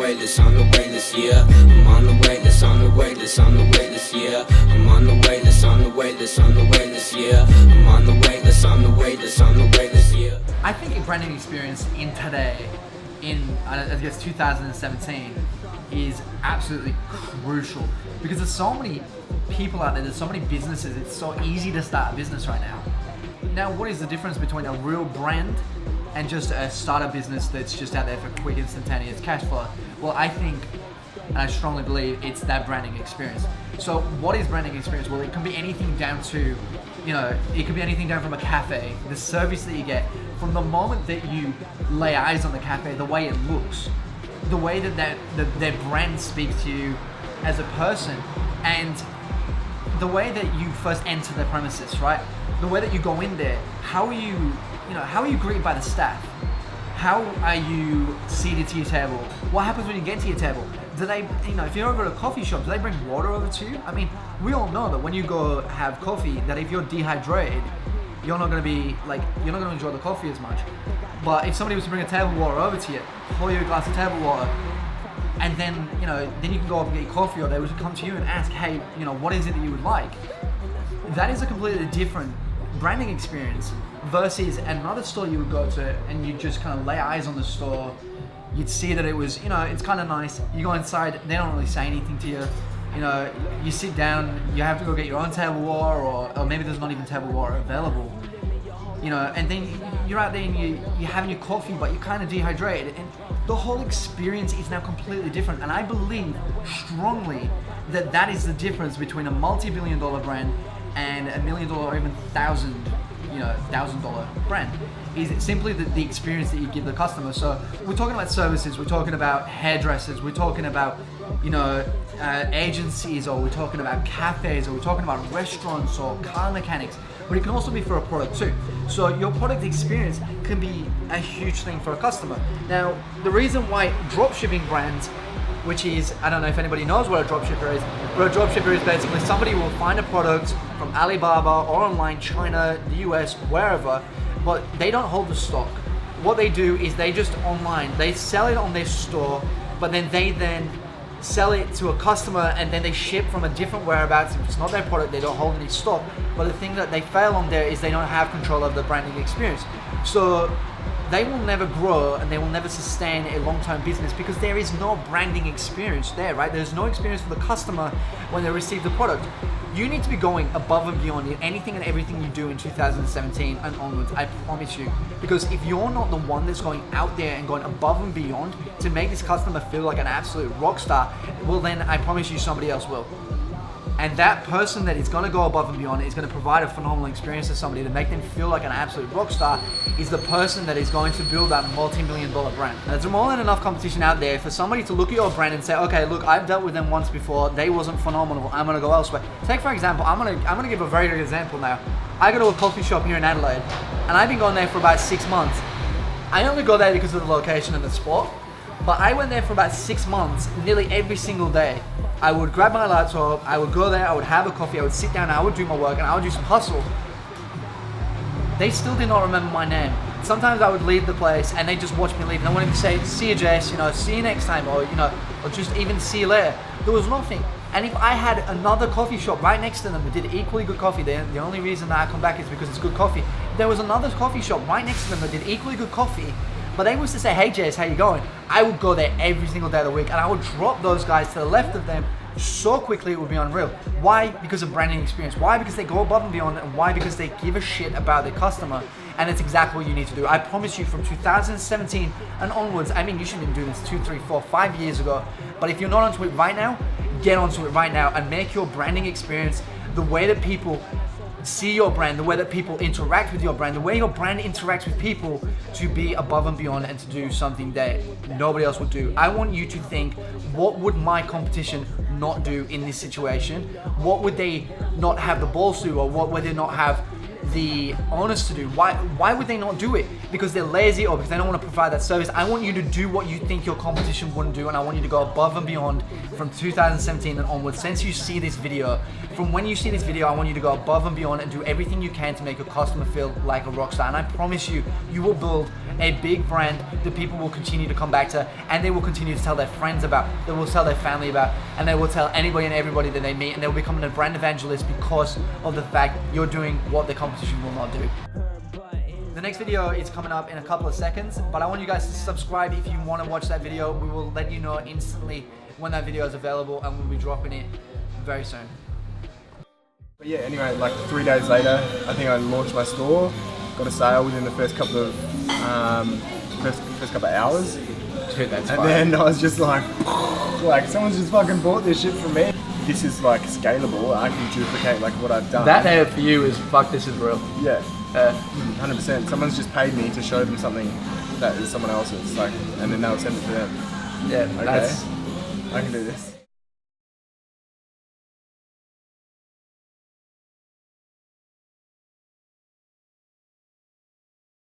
wait list, on the wait list, yeah. I'm on the wait list, on the wait list, on the wait list, yeah. I'm on the wait list, on the wait list, on the wait list, yeah. I'm on the wait list, on the wait list, on the wait list, yeah. I think a branding experience in today, in I guess 2017, is absolutely crucial because there's so many people out there, there's so many businesses, it's so easy to start a business right now. Now, what is the difference between a real brand and just a startup business that's just out there for quick, instantaneous cash flow? Well, I think, and I strongly believe, it's that branding experience. So what is branding experience? Well, it can be anything down to, it could be anything down from a cafe, the service that you get, from the moment that you lay eyes on the cafe, the way it looks, the way that their brand speaks to you as a person, and the way that you first enter the premises, right? The way that you go in there, how are you greeted by the staff? How are you seated to your table? What happens when you get to your table? Do they, if you're over at a coffee shop, do they bring water over to you? I mean, we all know that when you go have coffee, that if you're dehydrated, you're not going to enjoy the coffee as much. But if somebody was to bring a table water over to you, pour you a glass of table water, and then, then you can go up and get your coffee, or they would come to you and ask, hey, what is it that you would like? That is a completely different branding experience versus another store you would go to and you just kind of lay eyes on the store. You'd see that it was, it's kind of nice. You go inside, they don't really say anything to you. You sit down, you have to go get your own table water, or maybe there's not even table water available. And then you're out there and you're having your coffee, but you're kind of dehydrated. And the whole experience is now completely different. And I believe strongly that that is the difference between a multi-billion-dollar brand and $1 million or even $1,000 brand. Is simply the experience that you give the customer. So we're talking about services, we're talking about hairdressers, we're talking about agencies, or we're talking about cafes, or we're talking about restaurants or car mechanics, but it can also be for a product too. So your product experience can be a huge thing for a customer. Now, the reason why dropshipping brands, which is, I don't know if anybody knows what a dropshipper is, but a dropshipper is basically somebody will find a product from Alibaba or online, China, the US, wherever, but they don't hold the stock. What they do is they just online, they sell it on their store, but then they sell it to a customer, and then they ship from a different whereabouts. If it's not their product, they don't hold any stock. But the thing that they fail on there is they don't have control of the branding experience. So they will never grow and they will never sustain a long-term business because there is no branding experience there, right? There's no experience for the customer when they receive the product. You need to be going above and beyond in anything and everything you do in 2017 and onwards, I promise you. Because if you're not the one that's going out there and going above and beyond to make this customer feel like an absolute rock star, well then I promise you somebody else will. And that person that is going to go above and beyond is going to provide a phenomenal experience to somebody to make them feel like an absolute rock star is the person that is going to build that multi-million-dollar brand. Now, there's more than enough competition out there for somebody to look at your brand and say, okay, look, I've dealt with them once before, they wasn't phenomenal, I'm going to go elsewhere. Take for example, I'm going to give a very good example now. I go to a coffee shop here in Adelaide, and I've been going there for about 6 months. I only go there because of the location and the spot, but I went there for about 6 months, nearly every single day. I would grab my laptop, I would go there, I would have a coffee, I would sit down, I would do my work, and I would do some hustle. They still did not remember my name. Sometimes I would leave the place and they just watch me leave, and I wouldn't even say, see you Jess, see you next time, or just even see you later. There was nothing. And if I had another coffee shop right next to them that did equally good coffee, the only reason that I come back is because it's good coffee. If there was another coffee shop right next to them that did equally good coffee, but they was to say, hey Jess, how you going? I would go there every single day of the week, and I would drop those guys to the left of them so quickly it would be unreal. Why? Because of branding experience. Why? Because they go above and beyond, and why? Because they give a shit about their customer, and it's exactly what you need to do. I promise you, from 2017 and onwards, I mean, you should have been doing this 2, 3, 4, 5 years ago, but if you're not onto it right now, get onto it right now and make your branding experience the way that people see your brand, the way that people interact with your brand, the way your brand interacts with people, to be above and beyond and to do something that nobody else would do. I want you to think, what would my competition not do in this situation? What would they not have the balls to, or what would they not have the owners to do. Why would they not do it? Because they're lazy or because they don't want to provide that service. I want you to do what you think your competition wouldn't do, and I want you to go above and beyond from 2017 and onwards. Since you see this video, from when you see this video, I want you to go above and beyond and do everything you can to make your customer feel like a rock star. And I promise you, you will build a big brand that people will continue to come back to, and they will continue to tell their friends about, they will tell their family about, and they will tell anybody and everybody that they meet, and they'll become a brand evangelist because of the fact you're doing what the competition will not do. The next video is coming up in a couple of seconds, but I want you guys to subscribe if you want to watch that video. We will let you know instantly when that video is available, and we'll be dropping it very soon. But yeah, anyway, like 3 days later, I think I launched my store, got a sale within the first couple of hours. Dude, that's and fine. then I was just like someone's just fucking bought this shit from me. This is like scalable. I can duplicate like what I've done. That there for you is fuck. This is real. Yeah, 100%. Someone's just paid me to show them something that is someone else's, like, and then they'll send it to them. Yeah, Okay, I can do this.